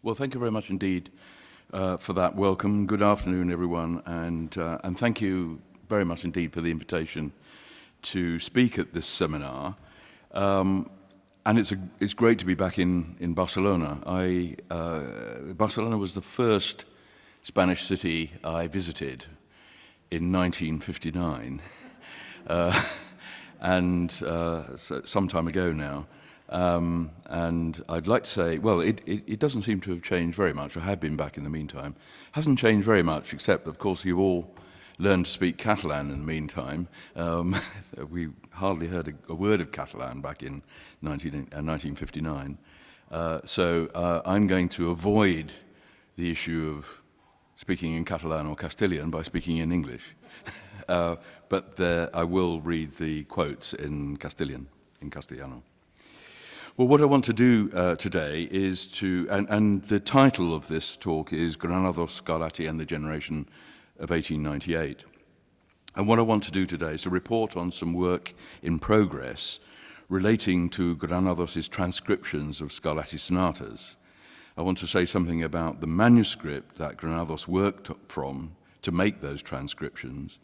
Well, thank you very much indeed for that welcome. Good afternoon, everyone, and thank you very much indeed for the invitation to speak at this seminar. And it's great to be back in Barcelona. Barcelona was the first Spanish city I visited in 1959, some time ago now. And I'd like to say, well, it doesn't seem to have changed very much. I have been back in the meantime. Hasn't changed very much, except, of course, you've all learned to speak Catalan in the meantime. We hardly heard a word of Catalan back in 1959. So I'm going to avoid the issue of speaking in Catalan or Castilian by speaking in English. But I will read the quotes in Castilian, in Castellano. Well, what I want to do today is and the title of this talk is Granados, Scarlatti and the Generation of 1898. And what I want to do today is to report on some work in progress relating to Granados' transcriptions of Scarlatti's sonatas. I want to say something about the manuscript that Granados worked from to make those transcriptions,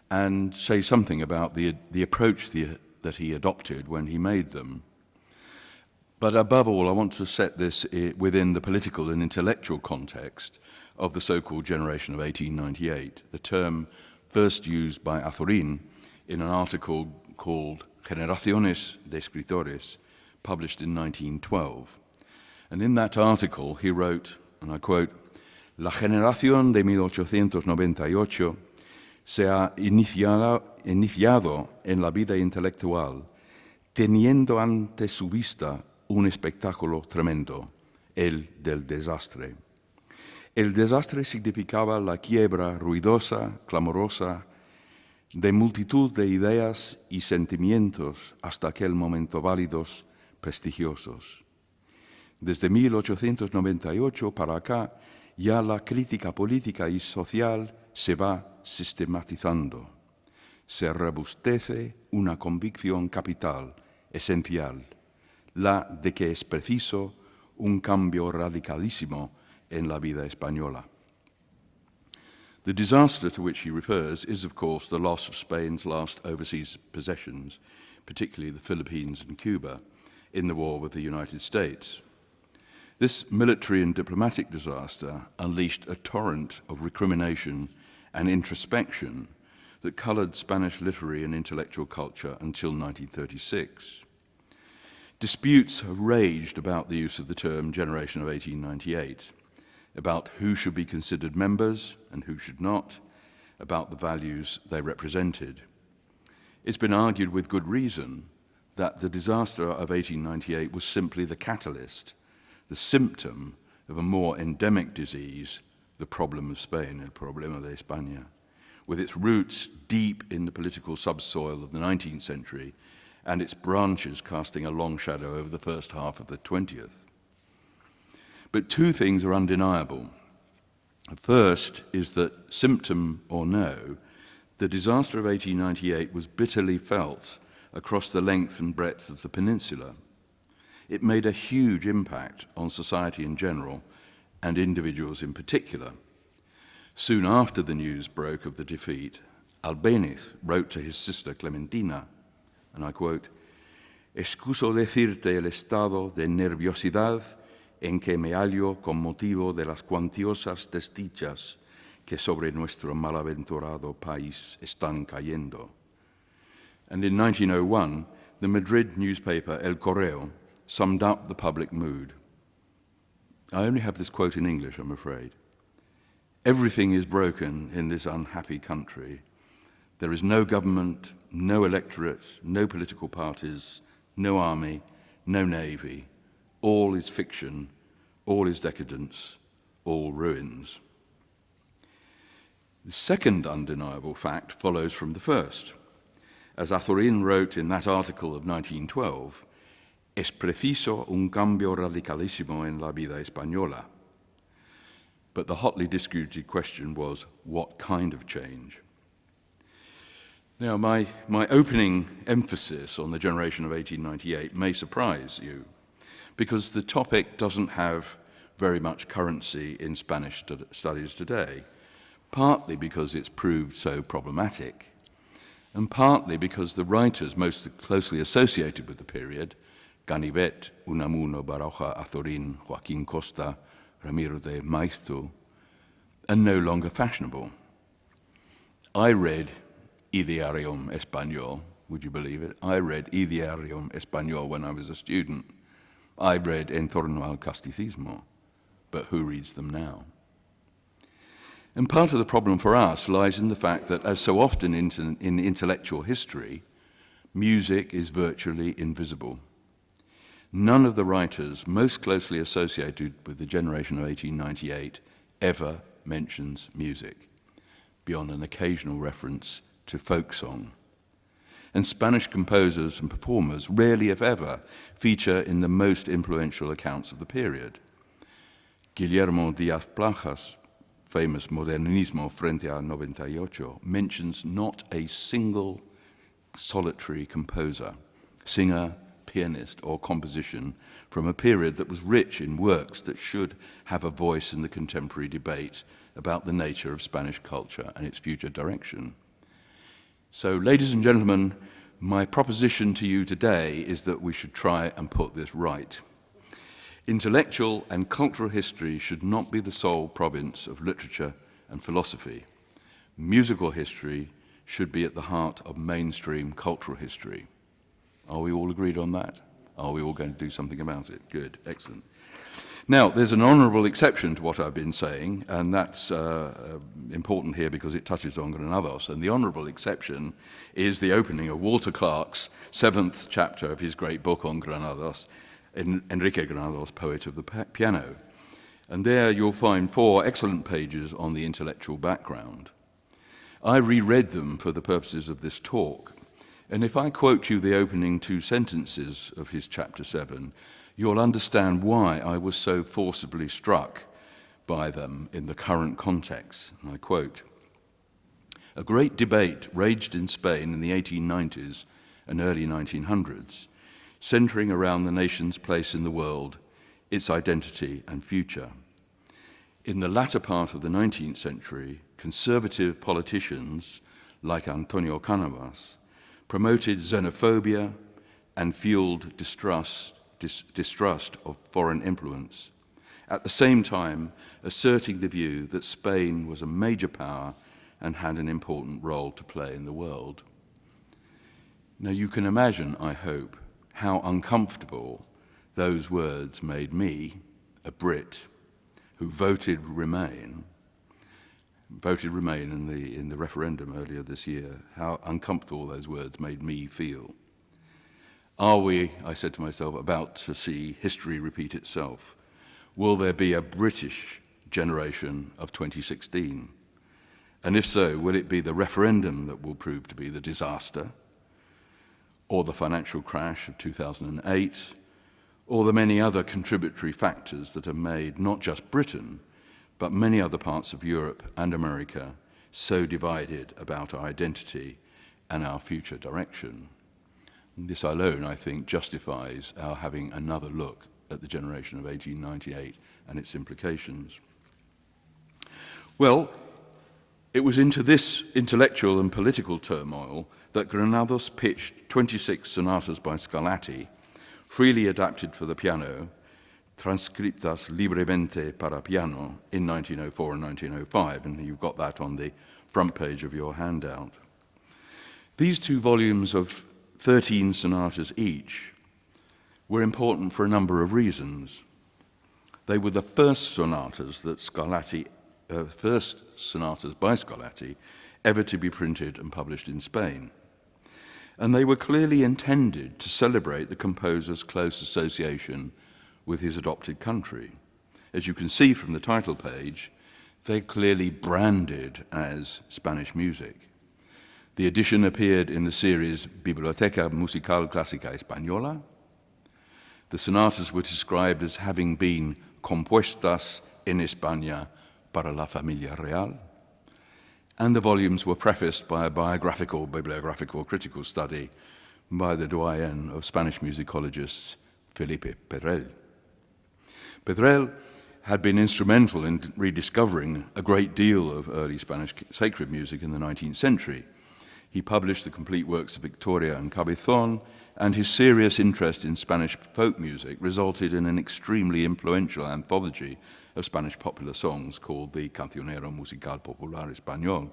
and say something about the approach that he adopted when he made them. But above all, I want to set this within the political and intellectual context of the so-called generation of 1898, the term first used by Azorín in an article called Generaciones de Escritores, published in 1912. And in that article, he wrote, and I quote, "La generación de 1898 se ha iniciado en la vida intelectual, teniendo ante su vista un espectáculo tremendo, el del desastre. El desastre significaba la quiebra ruidosa, clamorosa, de multitud de ideas y sentimientos hasta aquel momento válidos, prestigiosos. Desde 1898 para acá, ya la crítica política y social se va sistematizando. Se robustece una convicción capital, esencial, la de que es preciso un cambio radicalísimo en la vida española." The disaster to which he refers is, of course, the loss of Spain's last overseas possessions, particularly the Philippines and Cuba, in the war with the United States. This military and diplomatic disaster unleashed a torrent of recrimination and introspection that colored Spanish literary and intellectual culture until 1936. Disputes have raged about the use of the term generation of 1898, about who should be considered members and who should not, about the values they represented. It's been argued with good reason that the disaster of 1898 was simply the catalyst, the symptom of a more endemic disease, the problem of Spain, el problema de España, with its roots deep in the political subsoil of the 19th century and its branches casting a long shadow over the first half of the 20th. But two things are undeniable. First is that, symptom or no, the disaster of 1898 was bitterly felt across the length and breadth of the peninsula. It made a huge impact on society in general and individuals in particular. Soon after the news broke of the defeat, Albéniz wrote to his sister Clementina, and I quote, "Excuso decirte el estado de nerviosidad en que me hallo con motivo de las cuantiosas desdichas que sobre nuestro malaventurado país están cayendo." And in 1901, the Madrid newspaper El Correo summed up the public mood. I only have this quote in English, I'm afraid. "Everything is broken in this unhappy country. There is no government, no electorate, no political parties, no army, no navy. All is fiction, all is decadence, all ruins." The second undeniable fact follows from the first. As Azorín wrote in that article of 1912, "Es preciso un cambio radicalísimo en la vida española." But the hotly disputed question was, what kind of change? Now, my opening emphasis on the generation of 1898 may surprise you, because the topic doesn't have very much currency in Spanish studies today, partly because it's proved so problematic, and partly because the writers most closely associated with the period, Ganivet, Unamuno, Baroja, Azorín, Joaquín Costa, Ramiro de Maeztu, are no longer fashionable. I read Idearium Español, would you believe it? I read Idearium Español when I was a student. I read En torno al casticismo, but who reads them now? And part of the problem for us lies in the fact that, as so often in intellectual history, music is virtually invisible. None of the writers most closely associated with the generation of 1898 ever mentions music, beyond an occasional reference to folk song. And Spanish composers and performers rarely, if ever, feature in the most influential accounts of the period. Guillermo Díaz Plajas, famous Modernismo frente a 98, mentions not a single solitary composer, singer, pianist, or composition from a period that was rich in works that should have a voice in the contemporary debate about the nature of Spanish culture and its future direction. So, ladies and gentlemen, my proposition to you today is that we should try and put this right. Intellectual and cultural history should not be the sole province of literature and philosophy. Musical history should be at the heart of mainstream cultural history. Are we all agreed on that? Are we all going to do something about it? Good, excellent. Now, there's an honourable exception to what I've been saying, and that's important here because it touches on Granados. And the honourable exception is the opening of Walter Clark's 7th chapter of his great book on Granados, Enric Granados, Poet of the Piano. And there you'll find 4 excellent pages on the intellectual background. I reread them for the purposes of this talk, and if I quote you the opening 2 sentences of his chapter 7, you'll understand why I was so forcibly struck by them in the current context. And I quote, "A great debate raged in Spain in the 1890s and early 1900s, centering around the nation's place in the world, its identity and future. In the latter part of the 19th century, conservative politicians like Antonio Cánovas promoted xenophobia and fueled distrust of foreign influence, at the same time asserting the view that Spain was a major power and had an important role to play in the world." Now you can imagine, I hope, how uncomfortable those words made me, a Brit, who voted Remain in the referendum earlier this year, how uncomfortable those words made me feel. Are we, I said to myself, about to see history repeat itself? Will there be a British generation of 2016? And if so, will it be the referendum that will prove to be the disaster, or the financial crash of 2008, or the many other contributory factors that have made not just Britain, but many other parts of Europe and America so divided about our identity and our future direction? This alone, I think, justifies our having another look at the generation of 1898 and its implications. Well, it was into this intellectual and political turmoil that Granados pitched 26 sonatas by Scarlatti, freely adapted for the piano, transcriptas libremente para piano, in 1904 and 1905, and you've got that on the front page of your handout. These 2 volumes of 13 sonatas each were important for a number of reasons. They were the first sonatas by Scarlatti ever to be printed and published in Spain. And they were clearly intended to celebrate the composer's close association with his adopted country. As you can see from the title page, they're clearly branded as Spanish music. The edition appeared in the series Biblioteca Musical Clásica Española. The sonatas were described as having been compuestas en España para la familia real. And the volumes were prefaced by a bibliographical, critical study by the doyen of Spanish musicologists, Felipe Pedrell. Pedrell had been instrumental in rediscovering a great deal of early Spanish sacred music in the 19th century. He published the complete works of Victoria and Cabezón, and his serious interest in Spanish folk music resulted in an extremely influential anthology of Spanish popular songs called the Cancionero Musical Popular Español.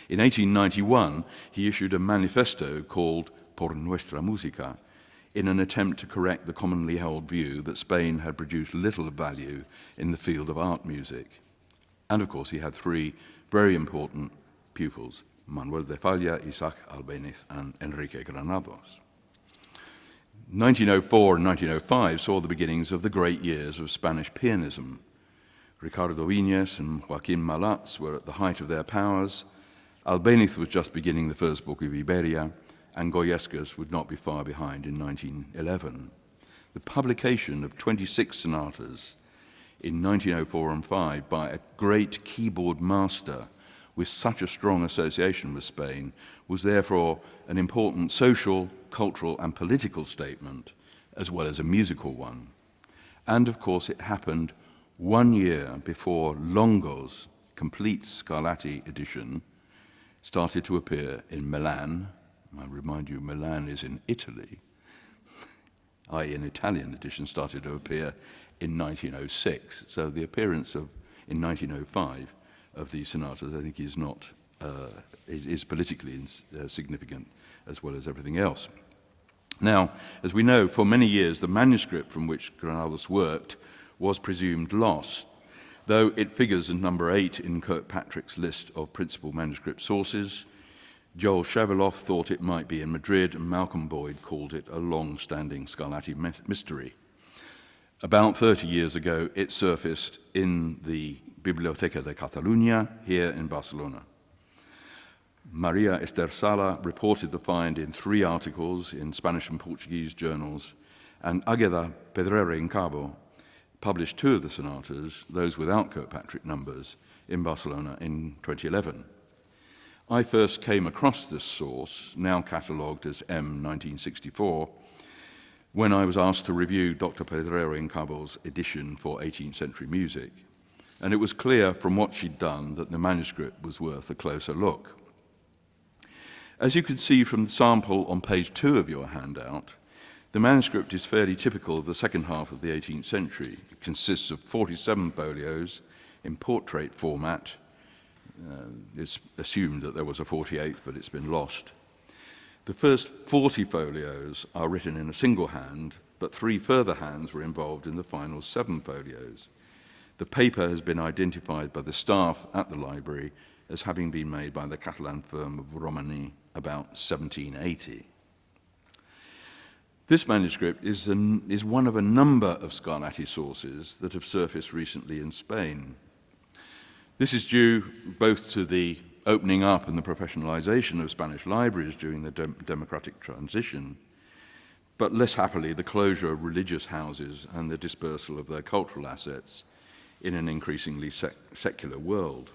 In 1891, he issued a manifesto called Por Nuestra Música, in an attempt to correct the commonly held view that Spain had produced little value in the field of art music. And of course, he had three very important pupils, Manuel de Falla, Isaac Albéniz, and Enric Granados. 1904 and 1905 saw the beginnings of the great years of Spanish pianism. Ricardo Viñes and Joaquín Malats were at the height of their powers. Albéniz was just beginning the first book of Iberia, and Goyescas would not be far behind in 1911. The publication of 26 sonatas in 1904 and 5 by a great keyboard master with such a strong association with Spain was therefore an important social, cultural, and political statement, as well as a musical one. And of course, it happened 1 year before Longo's complete Scarlatti edition started to appear in Milan. I remind you, Milan is in Italy. An Italian edition started to appear in 1906. So the appearance in 1905 of these sonatas, I think, is politically significant as well as everything else. Now, as we know, for many years, the manuscript from which Granados worked was presumed lost, though it figures in number 8 in Kirkpatrick's list of principal manuscript sources. Joel Shaveloff thought it might be in Madrid, and Malcolm Boyd called it a long-standing Scarlatti mystery. About 30 years ago, it surfaced in the Biblioteca de Catalunya here in Barcelona. Maria Esther Sala reported the find in 3 articles in Spanish and Portuguese journals, and Águeda Pedrera y Cabo published 2 of the sonatas, those without Kirkpatrick numbers, in Barcelona in 2011. I first came across this source, now catalogued as M 1964, when I was asked to review Dr. Pedrera y Cabo's edition for 18th century music. And it was clear from what she'd done that the manuscript was worth a closer look. As you can see from the sample on page 2 of your handout, the manuscript is fairly typical of the second half of the 18th century. It consists of 47 folios in portrait format. It's assumed that there was a 48th, but it's been lost. The first 40 folios are written in a single hand, but 3 further hands were involved in the final 7 folios. The paper has been identified by the staff at the library as having been made by the Catalan firm of Romani about 1780. This manuscript is one of a number of Scarlatti sources that have surfaced recently in Spain. This is due both to the opening up and the professionalization of Spanish libraries during the democratic transition, but less happily the closure of religious houses and the dispersal of their cultural assets in an increasingly secular world.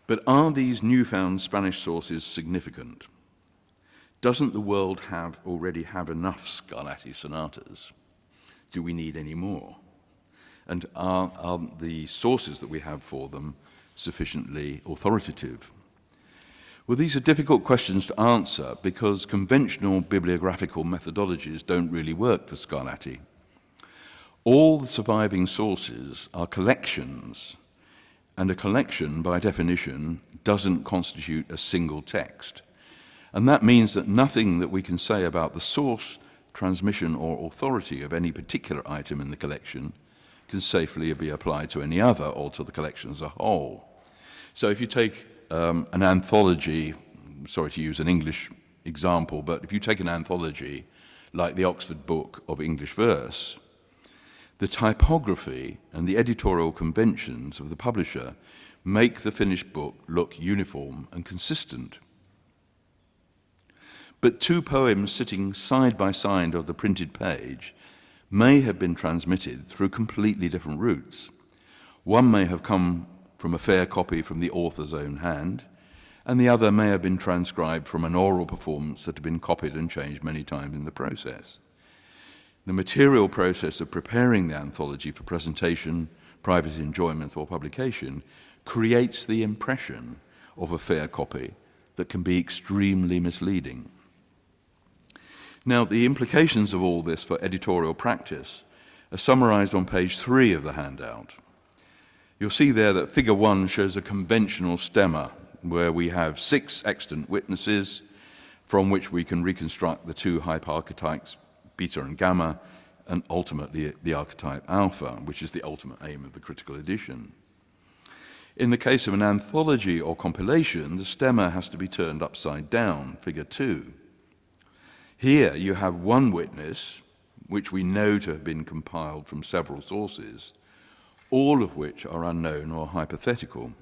But are these newfound Spanish sources significant? Doesn't the world already have enough Scarlatti sonatas? Do we need any more? And are the sources that we have for them sufficiently authoritative? Well, these are difficult questions to answer because conventional bibliographical methodologies don't really work for Scarlatti. All the surviving sources are collections, and a collection, by definition, doesn't constitute a single text. And that means that nothing that we can say about the source, transmission, or authority of any particular item in the collection can safely be applied to any other or to the collection as a whole. So if you take an anthology, sorry to use an English example, but if you take an anthology like the Oxford Book of English Verse, the typography and the editorial conventions of the publisher make the finished book look uniform and consistent. But 2 poems sitting side by side on the printed page may have been transmitted through completely different routes. One may have come from a fair copy from the author's own hand, and the other may have been transcribed from an oral performance that had been copied and changed many times in the process. The material process of preparing the anthology for presentation, private enjoyment, or publication creates the impression of a fair copy that can be extremely misleading. Now, the implications of all this for editorial practice are summarized on page 3 of the handout. You'll see there that figure 1 shows a conventional stemma where we have 6 extant witnesses from which we can reconstruct the 2 hyperarchetypes, beta and gamma, and ultimately the archetype alpha, which is the ultimate aim of the critical edition. In the case of an anthology or compilation, the stemma has to be turned upside down, figure 2. Here you have one witness, which we know to have been compiled from several sources, all of which are unknown or hypothetical.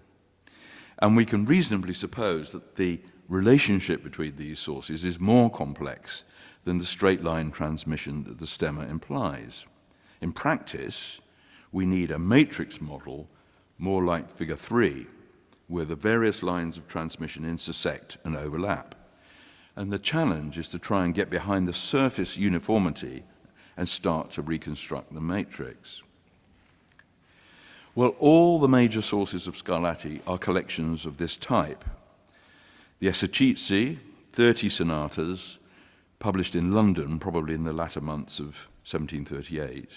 And we can reasonably suppose that the relationship between these sources is more complex than the straight-line transmission that the stemma implies. In practice, we need a matrix model more like figure 3, where the various lines of transmission intersect and overlap. And the challenge is to try and get behind the surface uniformity and start to reconstruct the matrix. Well, all the major sources of Scarlatti are collections of this type. The Esercizi, 30 sonatas, published in London, probably in the latter months of 1738,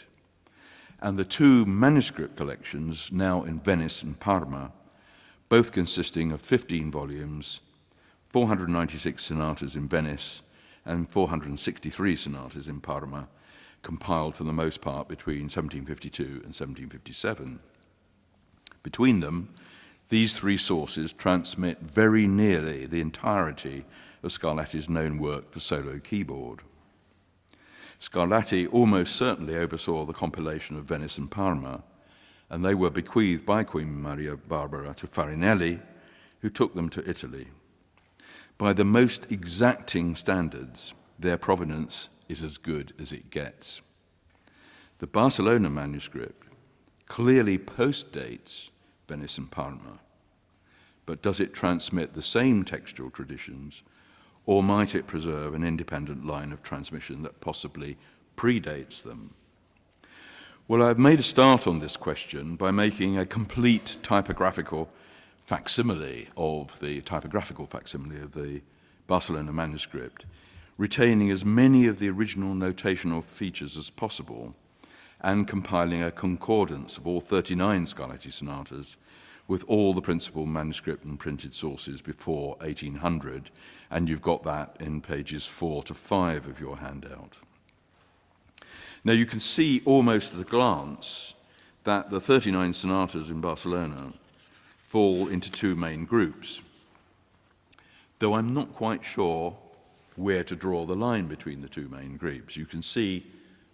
and the 2 manuscript collections now in Venice and Parma, both consisting of 15 volumes, 496 sonatas in Venice and 463 sonatas in Parma, compiled for the most part between 1752 and 1757. Between them, these 3 sources transmit very nearly the entirety of Scarlatti's known work for solo keyboard. Scarlatti almost certainly oversaw the compilation of Venice and Parma, and they were bequeathed by Queen Maria Barbara to Farinelli, who took them to Italy. By the most exacting standards, their provenance is as good as it gets. The Barcelona manuscript clearly postdates Venice and Parma, but does it transmit the same textual traditions, or might it preserve an independent line of transmission that possibly predates them? Well, I've made a start on this question by making a complete typographical facsimile of the Barcelona manuscript, retaining as many of the original notational features as possible, and compiling a concordance of all 39 Scarlatti sonatas with all the principal manuscript and printed sources before 1800, and you've got that in pages 4 to 5 of your handout. Now you can see almost at a glance that the 39 sonatas in Barcelona fall into 2 main groups, though I'm not quite sure where to draw the line between the 2 main groups. You can see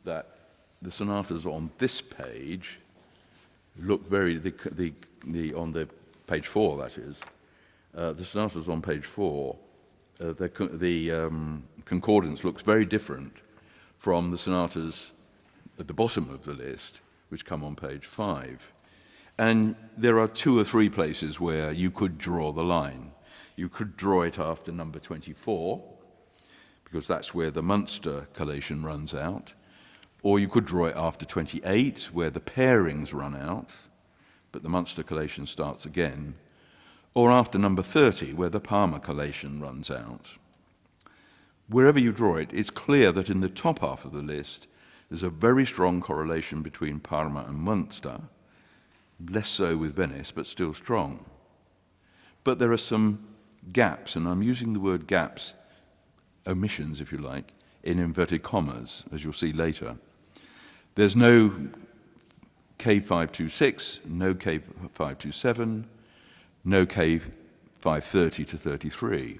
that the sonatas on this page look very, on the page 4, that is, the sonatas on page 4, the concordance looks very different from the sonatas at the bottom of the list, which come on page 5. And there are 2 or 3 places where you could draw the line. You could draw it after number 24, because that's where the Munster collation runs out. Or you could draw it after 28, where the pairings run out, but the Munster collation starts again. Or after number 30, where the Parma collation runs out. Wherever you draw it, it's clear that in the top half of the list, there's a very strong correlation between Parma and Munster, less so with Venice, but still strong. But there are some gaps, and I'm using the word gaps, omissions, if you like, in inverted commas, as you'll see later. There's no K526, no K527, no K530 to 33.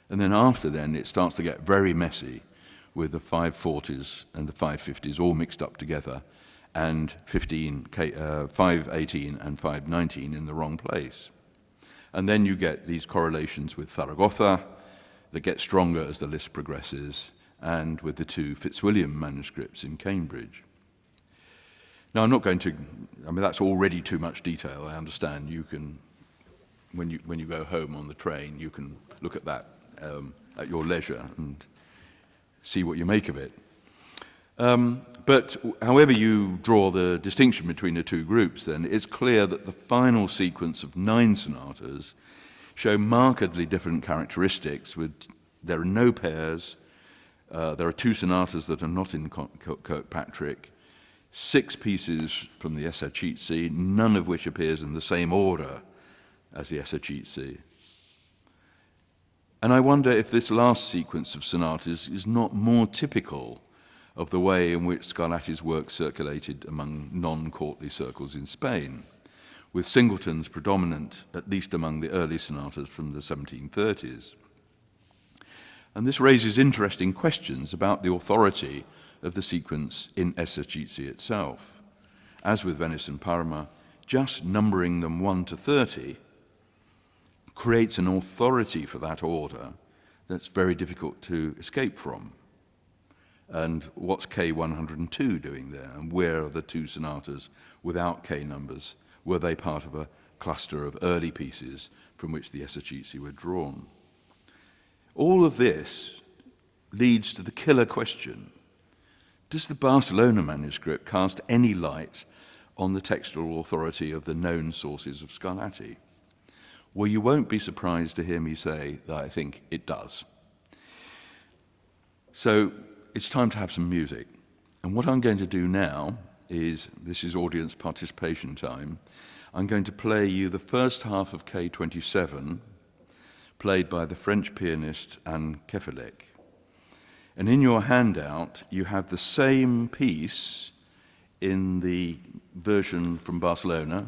And then after then, it starts to get very messy with the 540s and the 550s all mixed up together, and 518 and 519 in the wrong place. And then you get these correlations with Zaragoza that get stronger as the list progresses, and with the 2 Fitzwilliam manuscripts in Cambridge. Now, I'm not going to, that's already too much detail, I understand. You can, when you go home on the train, you can look at that at your leisure and see what you make of it. But however you draw the distinction between the two groups, then, it's clear that the final sequence of 9 sonatas show markedly different characteristics. There are no pairs, there are 2 sonatas that are not in Kirkpatrick, 6 pieces from the esercizi, none of which appears in the same order as the esercizi. And I wonder if this last sequence of sonatas is not more typical of the way in which Scarlatti's work circulated among non-courtly circles in Spain, with singletons predominant, at least among the early sonatas from the 1730s. And this raises interesting questions about the authority of the sequence in esercizi itself. As with Venice and Parma, just numbering them 1 to 30 creates an authority for that order that's very difficult to escape from. And what's K102 doing there? And where are the 2 sonatas without K numbers? Were they part of a cluster of early pieces from which the esercizi were drawn? All of this leads to the killer question: does the Barcelona manuscript cast any light on the textual authority of the known sources of Scarlatti? Well, you won't be surprised to hear me say that I think it does. So it's time to have some music. And what I'm going to do now is, this is audience participation time, I'm going to play you the first half of K27, played by the French pianist Anne Kefelec. And in your handout, you have the same piece in the version from Barcelona,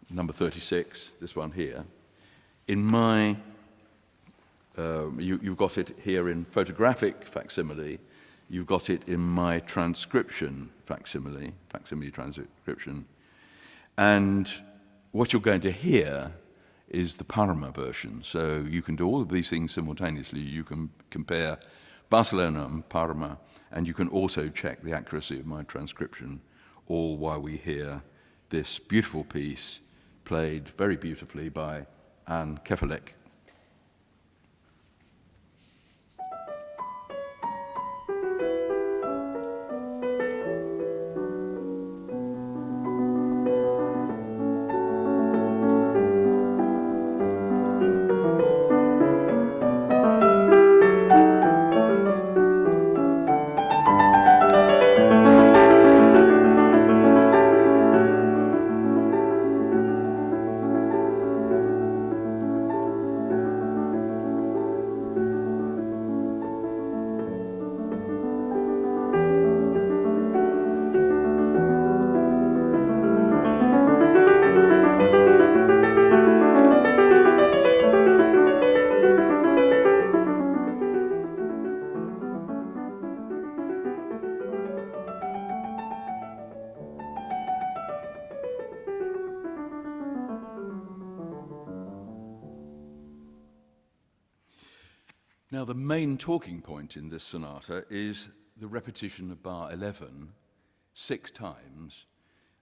number 36, this one here. In my, you've got it here in photographic facsimile, you've got it in my transcription facsimile transcription, and what you're going to hear is the Parma version. So you can do all of these things simultaneously. You can compare Barcelona and Parma, and you can also check the accuracy of my transcription, all while we hear this beautiful piece played very beautifully by Anne Kefelec. Now, the main talking point in this sonata is the repetition of bar 11 6 times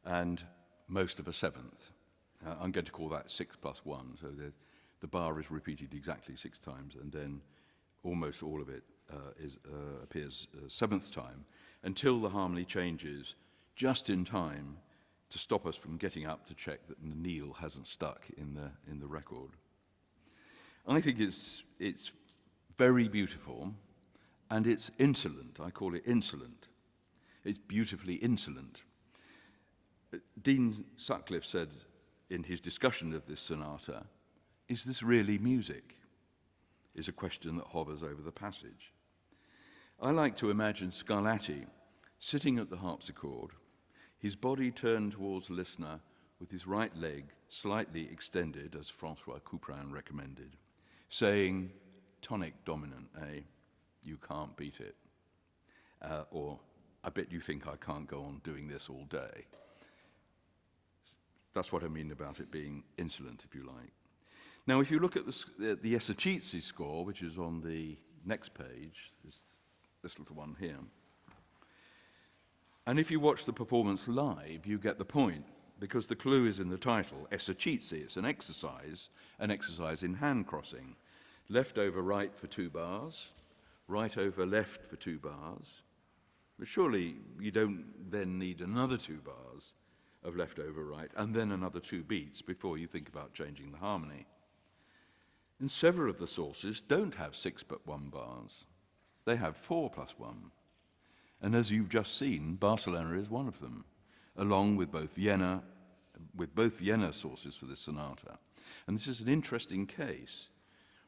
and most of a seventh. I'm going to call that 6 plus 1, so the bar is repeated exactly 6 times, and then almost all of it appears a seventh time, until the harmony changes just in time to stop us from getting up to check that the kneel hasn't stuck in the record. I think it's very beautiful, and it's insolent. I call it insolent. It's beautifully insolent. Dean Sutcliffe said in his discussion of this sonata, "Is this really music?" is a question that hovers over the passage. I like to imagine Scarlatti sitting at the harpsichord, his body turned towards the listener with his right leg slightly extended, as François Couperin recommended, saying, "Tonic dominant, eh? You can't beat it." Or, "I bet you think I can't go on doing this all day." That's what I mean about it being insolent, if you like. Now, if you look at the esercizi score, which is on the next page, this little one here, and if you watch the performance live, you get the point, because the clue is in the title, esercizi. It's an exercise in hand crossing. Left over right for 2 bars, right over left for 2 bars, But surely you don't then need another 2 bars of left over right and then another 2 beats before you think about changing the harmony. And several of the sources don't have 6 but 1 bars. They have 4 plus 1. And as you've just seen, Barcelona is one of them, along with both Vienna sources for this sonata. And this is an interesting case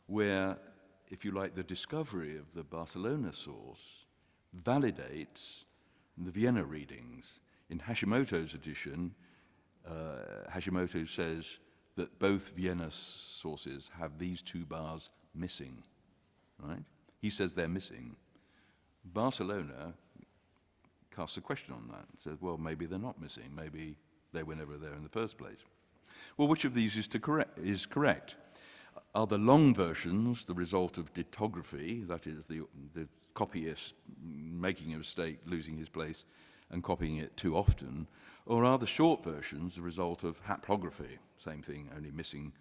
where, if you like, the discovery of the Barcelona source validates the Vienna readings. In Hashimoto's edition, Hashimoto says that both Vienna sources have these 2 bars missing, right? He says they're missing. Barcelona casts a question on that and says, well, maybe they're not missing. Maybe they were never there in the first place. Well, which of these is correct? Are the long versions the result of ditography, that is, the copyist making a mistake, losing his place, and copying it too often? Or are the short versions the result of haplography, same thing, only missing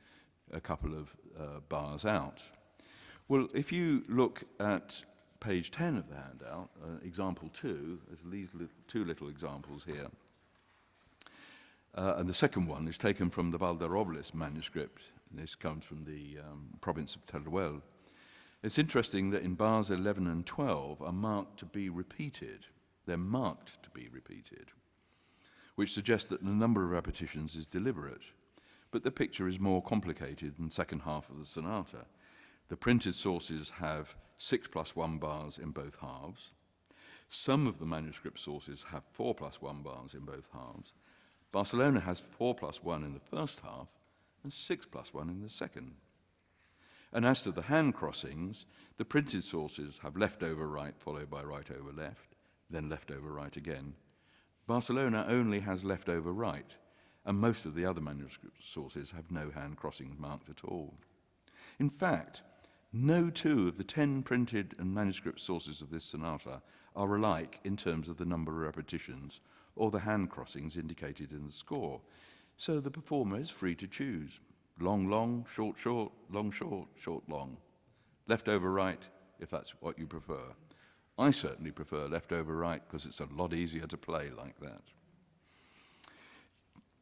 a couple of bars out? Well, if you look at page 10 of the handout, example 2, there's these 2 little examples here. And the second one is taken from the Valderobles manuscript. This comes from the province of Teruel. It's interesting that in bars 11 and 12 are marked to be repeated. They're marked to be repeated, which suggests that the number of repetitions is deliberate. But the picture is more complicated in the second half of the sonata. The printed sources have 6 plus 1 bars in both halves. Some of the manuscript sources have 4 plus 1 bars in both halves. Barcelona has 4 plus 1 in the first half and 6 plus 1 in the second. And as to the hand crossings, the printed sources have left over right followed by right over left, then left over right again. Barcelona only has left over right, and most of the other manuscript sources have no hand crossings marked at all. In fact, no 2 of the 10 printed and manuscript sources of this sonata are alike in terms of the number of repetitions or the hand crossings indicated in the score. So the performer is free to choose. Long, long, short, short, long, short, short, long. Left over right, if that's what you prefer. I certainly prefer left over right because it's a lot easier to play like that.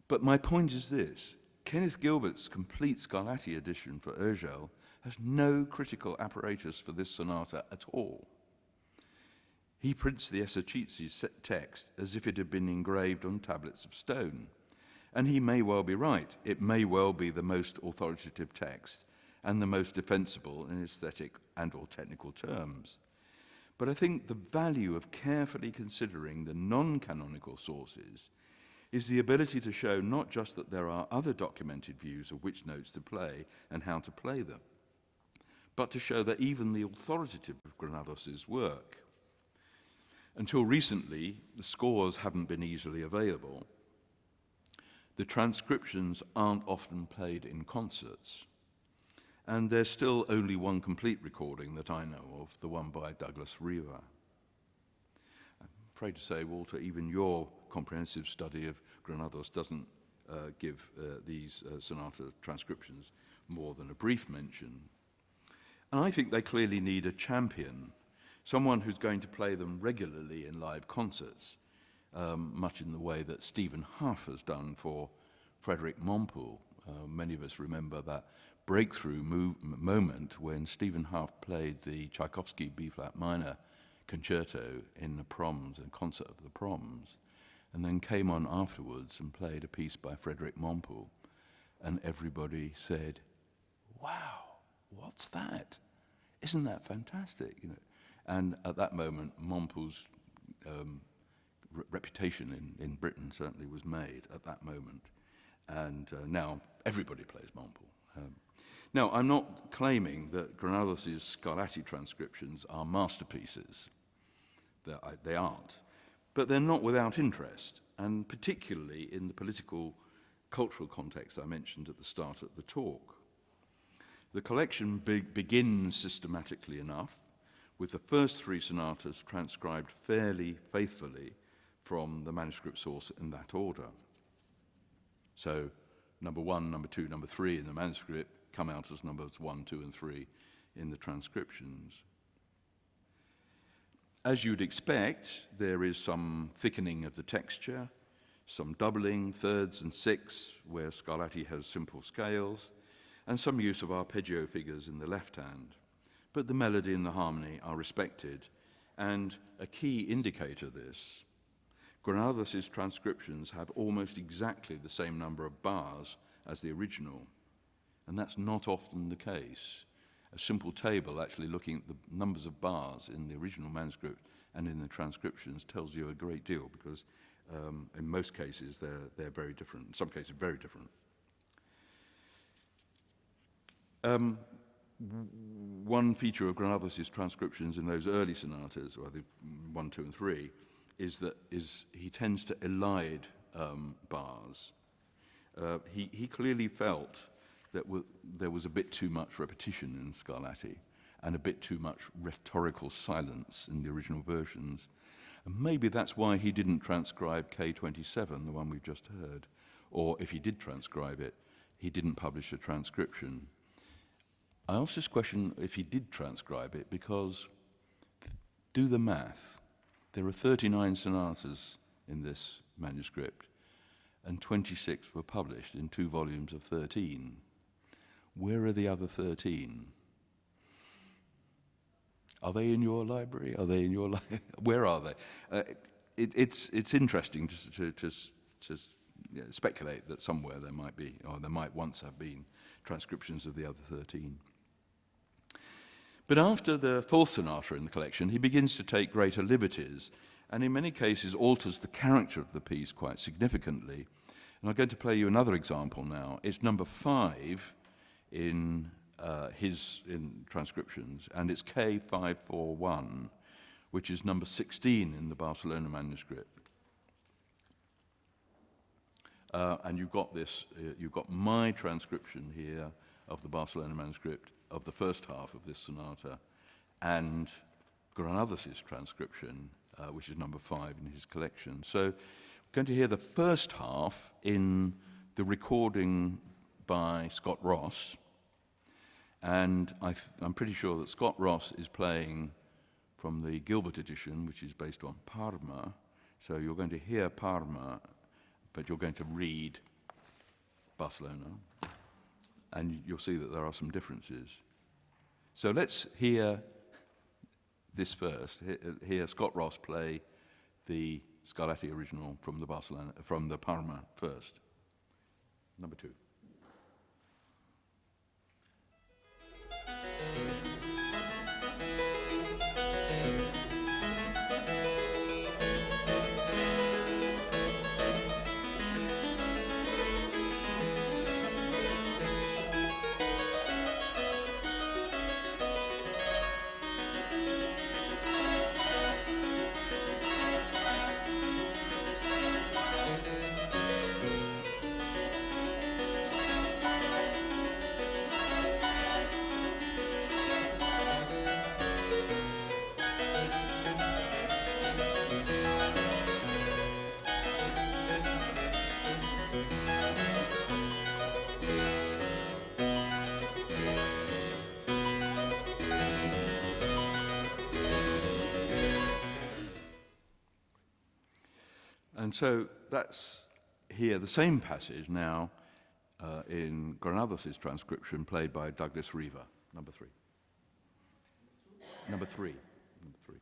But my point is this. Kenneth Gilbert's complete Scarlatti edition for Urgell has no critical apparatus for this sonata at all. He prints the esercizi text as if it had been engraved on tablets of stone. And he may well be right. It may well be the most authoritative text and the most defensible in aesthetic and or technical terms. But I think the value of carefully considering the non-canonical sources is the ability to show not just that there are other documented views of which notes to play and how to play them, but to show that even the authoritative of Granados' work. Until recently, the scores haven't been easily available. The transcriptions aren't often played in concerts. And there's still only one complete recording that I know of, the one by Douglas Riva. I'm afraid to say, Walter, even your comprehensive study of Granados doesn't give these sonata transcriptions more than a brief mention. And I think they clearly need a champion, someone who's going to play them regularly in live concerts, much in the way that Stephen Huff has done for Frederick Montpoul. Many of us remember that breakthrough moment when Stephen Huff played the Tchaikovsky B-flat minor concerto in the Proms, in concert of the Proms, and then came on afterwards and played a piece by Frederick Montpoul, and everybody said, "Wow, what's that? Isn't that fantastic?" You know, and at that moment, Montpoul's reputation in Britain certainly was made at that moment, and now everybody plays Montpoul. Now, I'm not claiming that Granados' Scarlatti transcriptions are masterpieces. They aren't. But they're not without interest, and particularly in the political, cultural context I mentioned at the start of the talk. The collection begins systematically enough, with the first 3 sonatas transcribed fairly faithfully from the manuscript source in that order. So, number 1, number 2, number 3 in the manuscript come out as numbers 1, 2, and 3 in the transcriptions. As you'd expect, there is some thickening of the texture, some doubling, thirds and sixths, where Scarlatti has simple scales, and some use of arpeggio figures in the left hand. But the melody and the harmony are respected, and a key indicator of this, Granados' transcriptions have almost exactly the same number of bars as the original, and that's not often the case. A simple table actually looking at the numbers of bars in the original manuscript and in the transcriptions tells you a great deal, because in most cases they're very different, in some cases very different. One feature of Granados' transcriptions in those early sonatas, or the 1, 2, and 3, is that he tends to elide bars. He clearly felt that there was a bit too much repetition in Scarlatti and a bit too much rhetorical silence in the original versions. And maybe that's why he didn't transcribe K27, the one we've just heard, or if he did transcribe it, he didn't publish a transcription. I ask this question if he did transcribe it because, do the math. There are 39 sonatas in this manuscript, and 26 were published in 2 volumes of 13. Where are the other 13? Are they in your library? Are they in your Where are they? It's interesting to speculate that somewhere there might be, or there might once have been, transcriptions of the other 13. But after the 4th sonata in the collection, he begins to take greater liberties, and in many cases alters the character of the piece quite significantly. And I'm going to play you another example now. It's number 5 in his transcriptions, and it's K541, which is number 16 in the Barcelona manuscript. And you've got this, you've got my transcription here of the Barcelona manuscript of the first half of this sonata, and Granados' transcription, which is number 5 in his collection. So we're going to hear the first half in the recording by Scott Ross, and I'm pretty sure that Scott Ross is playing from the Gilbert edition, which is based on Parma. So you're going to hear Parma, but you're going to read Barcelona, and you'll see that there are some differences. So let's hear this first. Hear Scott Ross play the Scarlatti original from the Parma first. Number 2. And so that's here, the same passage now in Granados' transcription played by Douglas Reaver, number 3. Number 3. Number 3.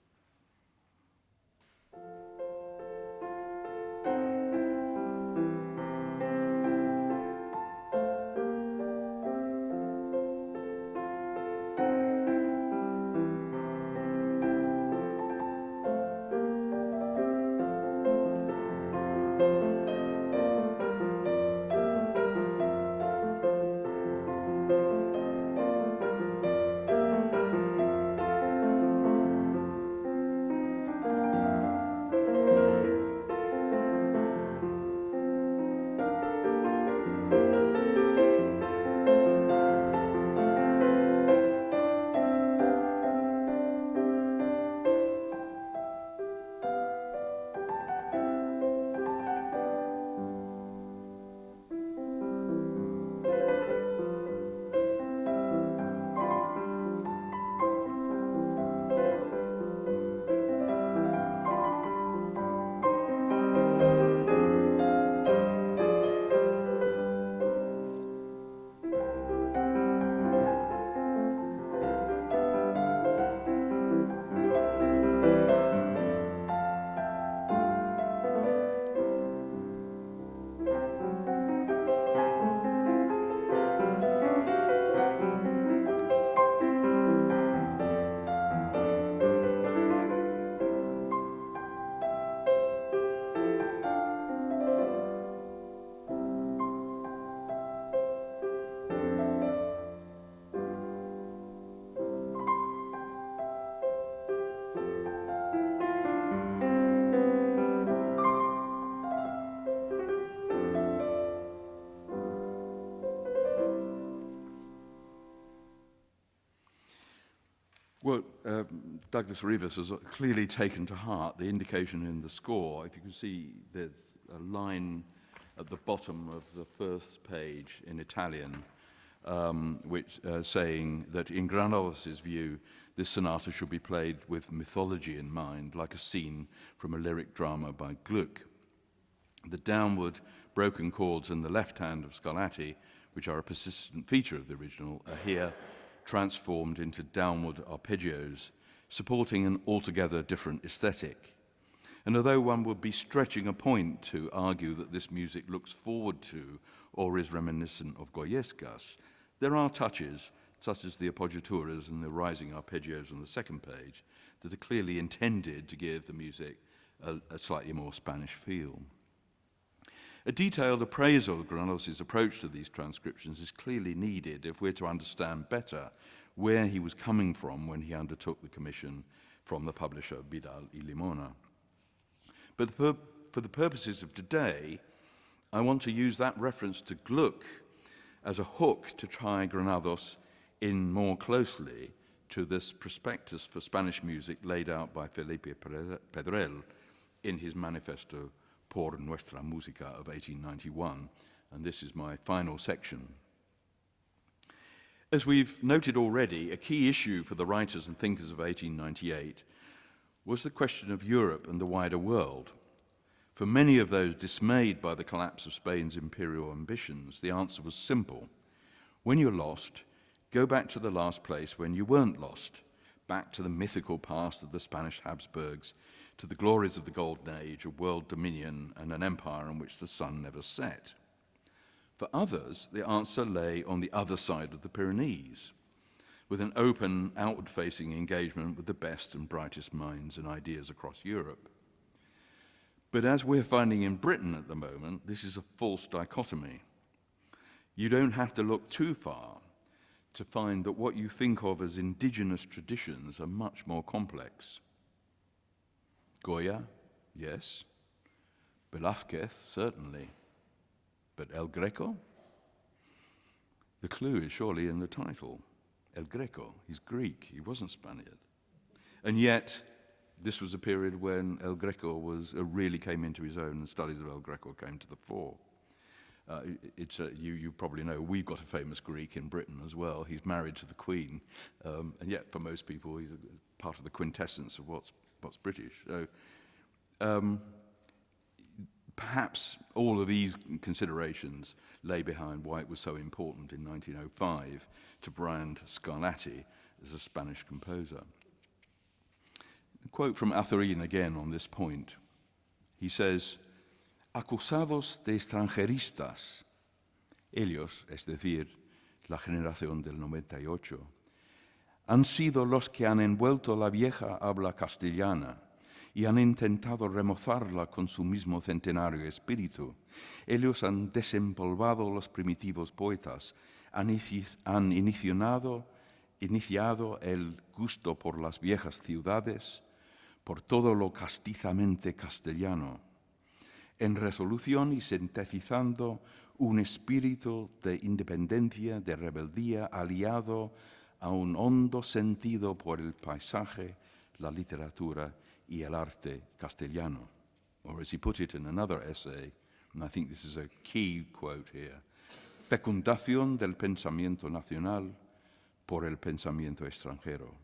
Well, Douglas Rivas has clearly taken to heart the indication in the score. If you can see, there's a line at the bottom of the first page in Italian, which saying that in Granados' view, this sonata should be played with mythology in mind, like a scene from a lyric drama by Gluck. The downward broken chords in the left hand of Scarlatti, which are a persistent feature of the original, are here transformed into downward arpeggios, supporting an altogether different aesthetic. And although one would be stretching a point to argue that this music looks forward to or is reminiscent of Goyescas, there are touches, such as the appoggiaturas and the rising arpeggios on the second page, that are clearly intended to give the music a slightly more Spanish feel. A detailed appraisal of Granados' approach to these transcriptions is clearly needed if we're to understand better where he was coming from when he undertook the commission from the publisher Vidal y Limona. But for the purposes of today, I want to use that reference to Gluck as a hook to tie Granados in more closely to this prospectus for Spanish music laid out by Felipe Pedrell in his Manifesto por Nuestra Música of 1891, and this is my final section. As we've noted already, a key issue for the writers and thinkers of 1898 was the question of Europe and the wider world. For many of those dismayed by the collapse of Spain's imperial ambitions, the answer was simple. When you're lost, go back to the last place when you weren't lost, back to the mythical past of the Spanish Habsburgs, to the glories of the Golden Age of world dominion and an empire in which the sun never set. For others, the answer lay on the other side of the Pyrenees, with an open, outward-facing engagement with the best and brightest minds and ideas across Europe. But as we're finding in Britain at the moment, this is a false dichotomy. You don't have to look too far to find that what you think of as indigenous traditions are much more complex. Goya, yes. Velázquez, certainly. But El Greco? The clue is surely in the title. El Greco, he's Greek, he wasn't Spaniard. And yet, this was a period when El Greco really came into his own, and studies of El Greco came to the fore. You probably know we've got a famous Greek in Britain as well. He's married to the Queen, and yet for most people he's part of the quintessence of what's British. So perhaps all of these considerations lay behind why it was so important in 1905 to brand Scarlatti as a Spanish composer. A quote from Azorín again on this point. He says, acusados de extranjeristas, ellos, es decir, la generación del 98, han sido los que han envuelto la vieja habla castellana y han intentado remozarla con su mismo centenario espíritu. Ellos han desempolvado los primitivos poetas, han iniciado el gusto por las viejas ciudades, por todo lo castizamente castellano, en resolución y sintetizando un espíritu de independencia, de rebeldía, aliado a un hondo sentido por el paisaje, la literatura y el arte castellano. Or as he put it in another essay, and I think this is a key quote here, fecundación del pensamiento nacional por el pensamiento extranjero.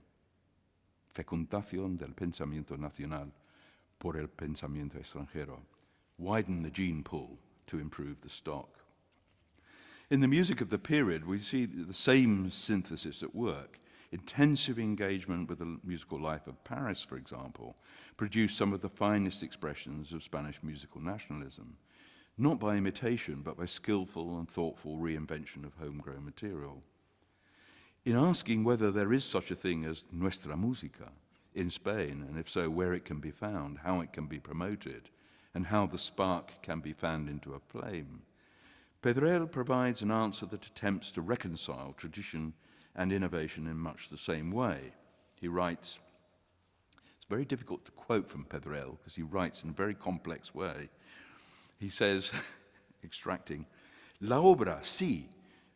Fecundación del pensamiento nacional por el pensamiento extranjero. Widen the gene pool to improve the stock. In the music of the period, we see the same synthesis at work. Intensive engagement with the musical life of Paris, for example, produced some of the finest expressions of Spanish musical nationalism, not by imitation, but by skillful and thoughtful reinvention of homegrown material. In asking whether there is such a thing as Nuestra Música in Spain, and if so, where it can be found, how it can be promoted, and how the spark can be fanned into a flame, Pedrell provides an answer that attempts to reconcile tradition and innovation in much the same way. He writes, it's very difficult to quote from Pedrell because he writes in a very complex way. He says, extracting, la obra, sí,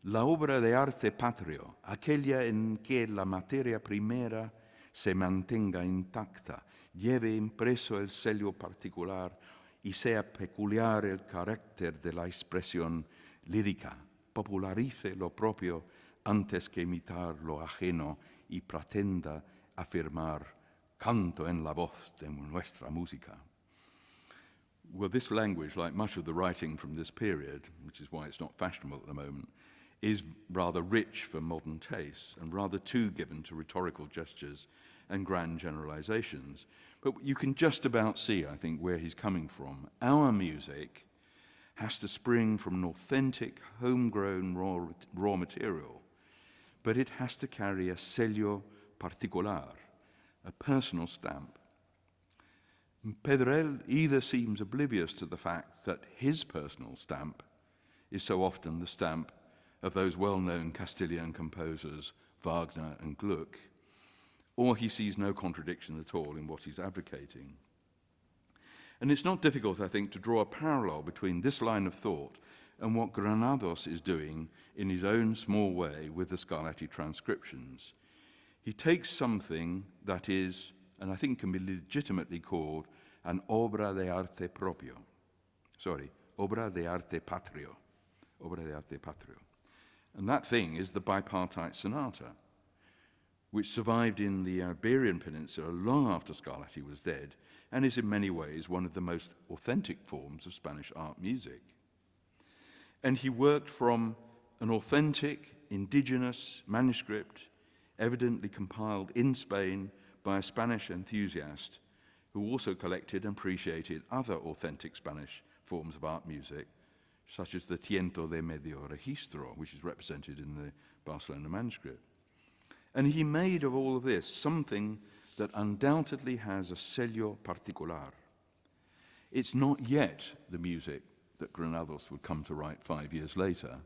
la obra de arte patrio, aquella en que la materia primera se mantenga intacta, lleve impreso el sello particular y sea peculiar el carácter de la expresión lírica, popularice lo propio antes que imitar lo ajeno y pretenda afirmar canto en la voz de nuestra música. Well, this language, like much of the writing from this period, which is why it's not fashionable at the moment, is rather rich for modern tastes and rather too given to rhetorical gestures and grand generalizations. But you can just about see, I think, where he's coming from. Our music has to spring from an authentic, homegrown raw material, but it has to carry a sello particular, a personal stamp. Pedrell either seems oblivious to the fact that his personal stamp is so often the stamp of those well-known Castilian composers, Wagner and Gluck, or he sees no contradiction at all in what he's advocating. And it's not difficult, I think, to draw a parallel between this line of thought and what Granados is doing in his own small way with the Scarlatti transcriptions. He takes something that is, and I think can be legitimately called, an obra de arte propio. Obra de arte patrio. Obra de arte patrio. And that thing is the bipartite sonata, which survived in the Iberian Peninsula long after Scarlatti was dead, and is in many ways one of the most authentic forms of Spanish art music. And he worked from an authentic, indigenous manuscript, evidently compiled in Spain by a Spanish enthusiast who also collected and appreciated other authentic Spanish forms of art music, such as the tiento de medio registro, which is represented in the Barcelona manuscript. And he made of all of this something that undoubtedly has a sello particular. It's not yet the music that Granados would come to write 5 years later,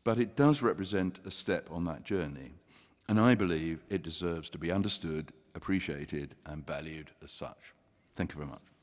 but it does represent a step on that journey, and I believe it deserves to be understood, appreciated, and valued as such. Thank you very much.